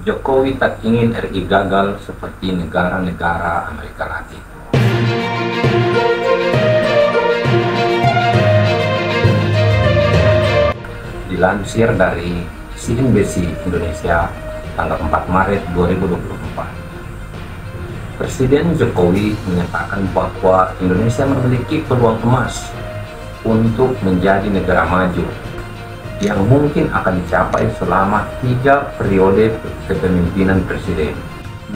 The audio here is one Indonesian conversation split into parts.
Jokowi tak ingin RI gagal seperti negara-negara Amerika Latin. Dilansir dari CNBC Indonesia tanggal 4 Maret 2024, Presiden Jokowi menyatakan bahwa Indonesia memiliki peluang emas untuk menjadi negara maju yang mungkin akan dicapai selama 3 periode kepemimpinan Presiden.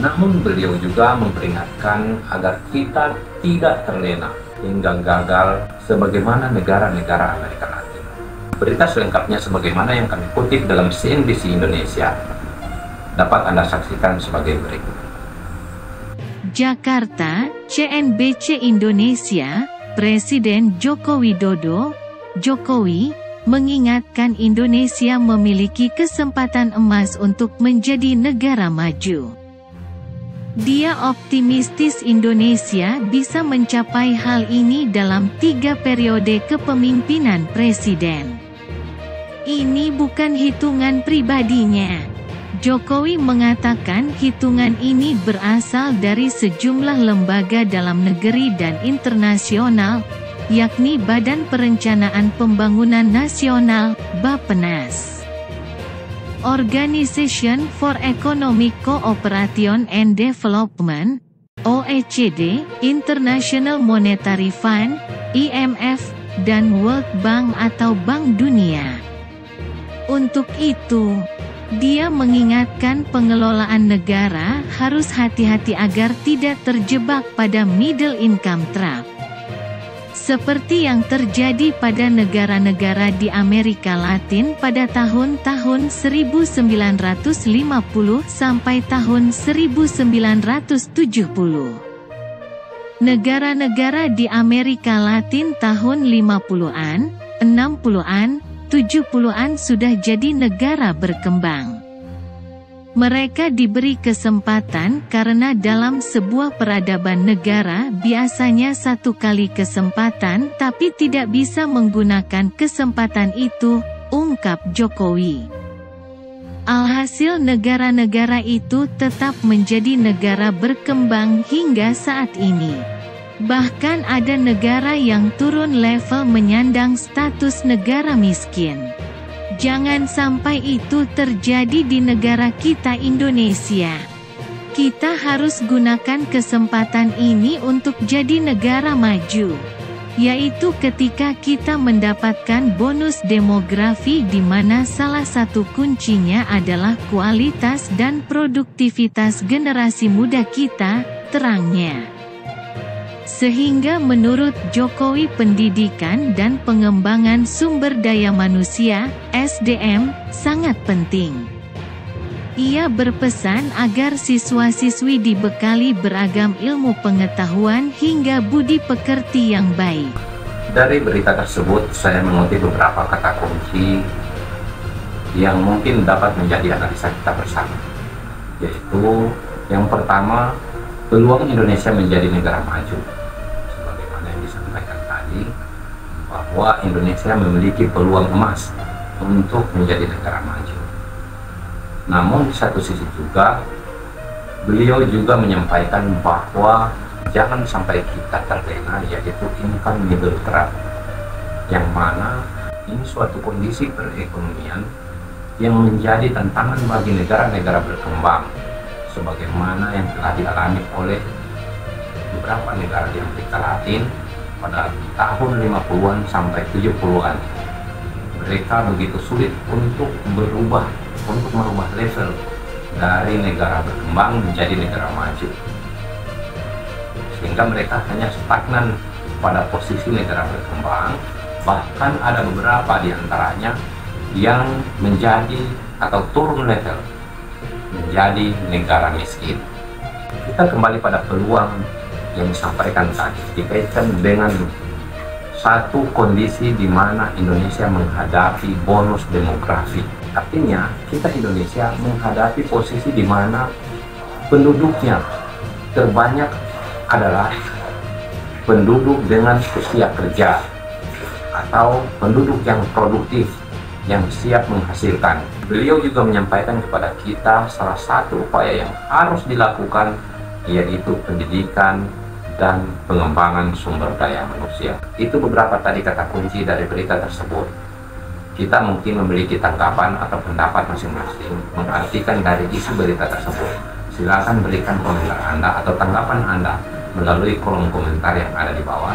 Namun beliau juga memperingatkan agar kita tidak terlena hingga gagal sebagaimana negara-negara Amerika Latin. Berita selengkapnya sebagaimana yang kami kutip dalam CNBC Indonesia dapat Anda saksikan sebagai berikut. Jakarta, CNBC Indonesia, Presiden Joko Widodo, Jokowi, mengingatkan Indonesia memiliki kesempatan emas untuk menjadi negara maju. Dia optimistis Indonesia bisa mencapai hal ini dalam 3 periode kepemimpinan Presiden. Ini bukan hitungan pribadinya. Jokowi mengatakan hitungan ini berasal dari sejumlah lembaga dalam negeri dan internasional, yakni Badan Perencanaan Pembangunan Nasional, Bappenas, Organization for Economic Cooperation and Development, OECD, International Monetary Fund, IMF, dan World Bank atau Bank Dunia. Untuk itu, dia mengingatkan pengelolaan negara harus hati-hati agar tidak terjebak pada middle income trap, seperti yang terjadi pada negara-negara di Amerika Latin pada tahun-tahun 1950 sampai tahun 1970. Negara-negara di Amerika Latin tahun 50-an, 60-an, 70-an sudah jadi negara berkembang. Mereka diberi kesempatan karena dalam sebuah peradaban negara biasanya 1 kali kesempatan tapi tidak bisa menggunakan kesempatan itu, ungkap Jokowi. Alhasil negara-negara itu tetap menjadi negara berkembang hingga saat ini. Bahkan ada negara yang turun level menyandang status negara miskin. Jangan sampai itu terjadi di negara kita Indonesia. Kita harus gunakan kesempatan ini untuk jadi negara maju, yaitu ketika kita mendapatkan bonus demografi di mana salah satu kuncinya adalah kualitas dan produktivitas generasi muda kita, terangnya. Sehingga menurut Jokowi pendidikan dan pengembangan sumber daya manusia, SDM, sangat penting. Ia berpesan agar siswa-siswi dibekali beragam ilmu pengetahuan hingga budi pekerti yang baik. Dari berita tersebut, saya mengutip beberapa kata kunci yang mungkin dapat menjadi analisa kita bersama. Yaitu, yang pertama, peluang Indonesia menjadi negara maju. Bahwa Indonesia memiliki peluang emas untuk menjadi negara maju. Namun di satu sisi juga, beliau juga menyampaikan bahwa jangan sampai kita terlena, yaitu income middle trap, yang mana ini suatu kondisi perekonomian yang menjadi tantangan bagi negara-negara berkembang, sebagaimana yang telah dialami oleh beberapa negara di Amerika Latin pada tahun 50-an sampai 70-an. Mereka begitu sulit untuk merubah level dari negara berkembang menjadi negara maju, sehingga mereka hanya stagnan pada posisi negara berkembang. Bahkan ada beberapa di antaranya yang menjadi atau turun level menjadi negara miskin. Kita kembali pada peluang yang disampaikan tadi dikaitkan dengan satu kondisi di mana Indonesia menghadapi bonus demografi. Artinya kita Indonesia menghadapi posisi di mana penduduknya terbanyak adalah penduduk dengan usia kerja atau penduduk yang produktif, yang siap menghasilkan. Beliau juga menyampaikan kepada kita salah satu upaya yang harus dilakukan, yaitu pendidikan dan pengembangan sumber daya manusia. Itu beberapa tadi kata kunci dari berita tersebut. Kita mungkin memiliki tanggapan atau pendapat masing-masing mengartikan dari isi berita tersebut. Silakan berikan komentar Anda atau tanggapan Anda melalui kolom komentar yang ada di bawah.